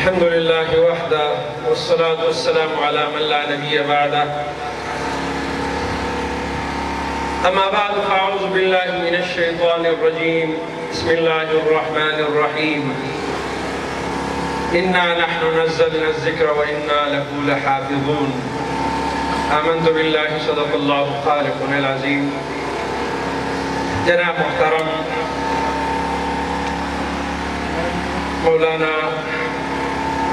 अल्हम्दुलिल्लाह वहदा वस्सलातु वस्सलामु अला मन ला नबिय्य बअदा अम्मा बाद फ़अऊज़ु बिल्लाहि मिनश शैतानिर रजीम बिस्मिल्लाहिर रहमानिर रहीम इन्ना नहनु नज़्ज़लना ज़िक्र व इन्ना लहु लहाफ़िज़ून आमन्तु बिल्लाहि सदक़ल्लाहु ख़ालिक़ुल अज़ीम। जनाब मुहतरम मौलाना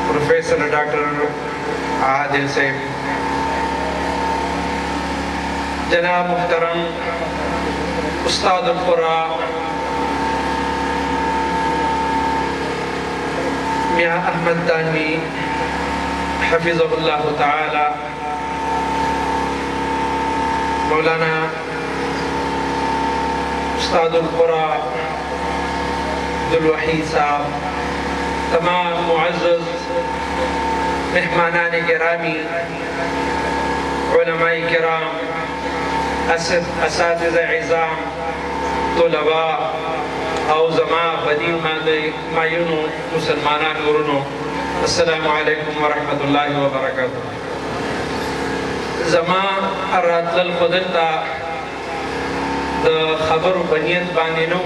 प्रोफेसर डॉक्टर आदिल साहब, जनाब मुहतरम उस्तादुल क़ुरा मियां अहमद दानवी हफ़िज़हुल्लाह ताला, मौलाना उस्तादुल क़ुरा अब्दुल वहीद साहब, तमाम मुअज़्ज़ज़ मेहमानान गिरामी, उलमाए किराम, असातिज़ा इज़ाम, तुलबा औज़मा बदीन मायूनो मुसलमानान गुरुनो, अस्सलामु अलैकुम व रहमतुल्लाहि व बरकातुहू। ज़मा रातल खुदलता द खबर बनियत बानिनो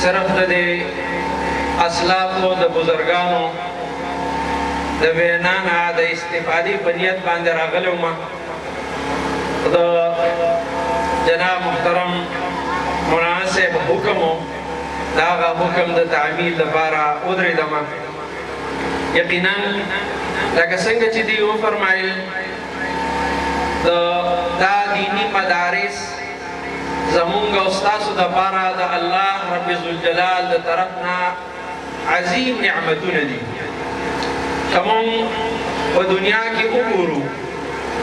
सिर्फ दे असलाफो द बुजुर्गानो द वेनाना द इस्तिफादी बनियत बांदे रागलुमा द जनाब मुहतरम मुनासिब हुक्मो दागा हुक्म द तामील दबारा उदरी दमा यकीनन लगा संग चिदी वो फरमाइल दा दीनी मदारिस ज़मूंगा उस्तासु दबारा the Allah rabi ज़ुल Jalal the तरफना अजीम निअमतुन दी कमों व दुनिया की उबूरू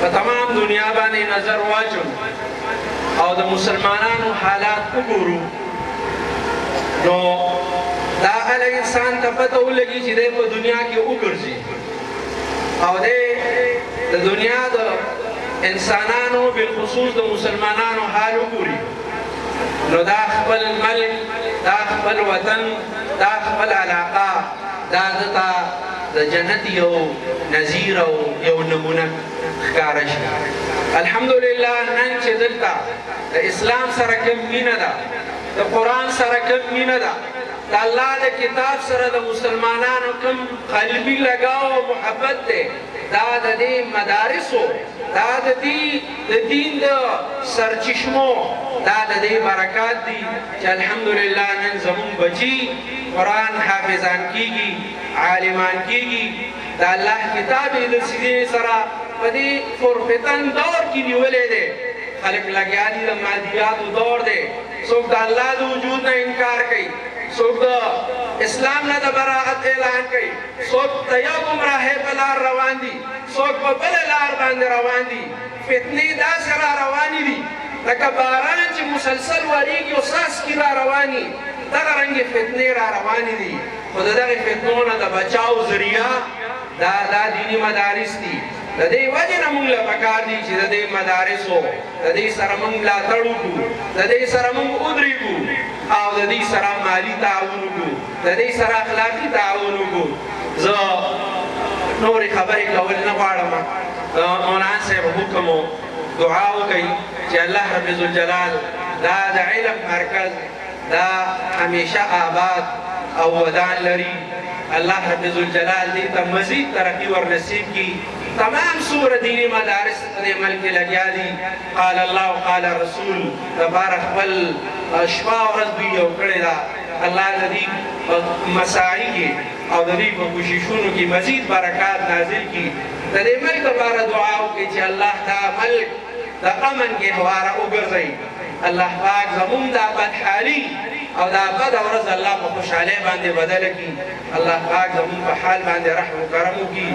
व तमाम दुनिया बाने नजर वाजो और द मुसलमानानु हालात उबूरू नो दा अल इंसान तपतो लगी जिदे को दुनिया की उगरजी और दे द दुनिया द इंसानानु बिलखुसूस द मुसलमानानु हाल उबूरी नो दा ख़पल मल्क, दा ख़पल वतन, दा ख़पल अलाक़ा, दा दता द जन्नत यो नज़ीर यो नमूना ख़कारश। अल्हम्दुलिल्लाह नन चे दलता द इस्लाम सरा कम मीना दा, द कुरान सरा कम मीना दा, द अल्लाह द किताब सरा द मुसलमानानो कम क़ल्बी लगाओ मोहब्बत दे, दा दे मदारिसो, दा दीन द सरचश्मो, दा दे बरकत दी कि अल्हम्दुलिल्लाह नन ज़मून बची कुरान हाफिजान कीगी, आलिमान कीगी, दा अल्लाह किताब द सीधे सरा पदी फुरफतन दौर की निवले दे खलक लग्यादी द मादियात दौर दे सोक द अल्लाह द वजूद न इनकार कई, सोक द इस्लाम न द बराअत ऐलान कई, सोक तया गुमराह बलार रवान दी, सोक बबल लार बांद रवान दी, फितने दा सरा रवानी दी लका बारान ची मुसलसल वरीगी उसास की रा रवानी दगा रंगे फितने रा रवानी दी। खुद दगे फितनों न द बचाओ जरिया दा दीनी मदारिस दी दे वजह न मुंगला पकार दी ची दे मदारिस हो दे सरा मुंगला तड़ू को दे सरा मुंग उदरी को आओ दे सरा माली ताउन को दे सरा अखलाकी ताउन को ज़ नूरी खबरी कवल न वाड़मा मुनासिब हुक्मो दुआओ कई कि अल्लाह रब्बी ज़ुल जलाल दा इल्म मरकज़ दा हमेशा आबाद और वदान लरी अल्लाह रब्बी ज़ुल जलाल दी ता मज़ीद तरक्की और नसीब की तमाम सूर दीनी मदारिस ने अमल के लग्या दी क़ाल अल्लाह क़ाल रसूल तबारक वल शफा और रज़्बी उकड़े दा अल्लाह नदी मसाई के और नदी कोशिशों की मज़ीद बरकत नाज़िल की तदे मल तबारा दुआओं के कि अल्लाह दा मल्क दा अमन के हवारा उगर गई अल्लाह पाक ज़मून दा बदहाली और दा बद औरज़ अल्लाह को खुशहाली बांधे बदल की अल्लाह पाक ज़मून पर हाल बांधे रहम करम की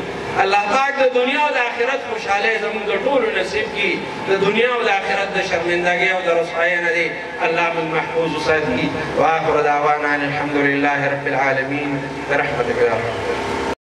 अल्लाह पाक द दुनिया और आखिरत खुशहाली ज़मून द टूल नसीब की द दुनिया और आखिरत द शर्मिंदगी और द रसवाई न दे अल्लाह मन महफूज सदी व आखिर दावाना अल्हम्दुलिल्लाहि रब्बिल आलमीन रहमतिक या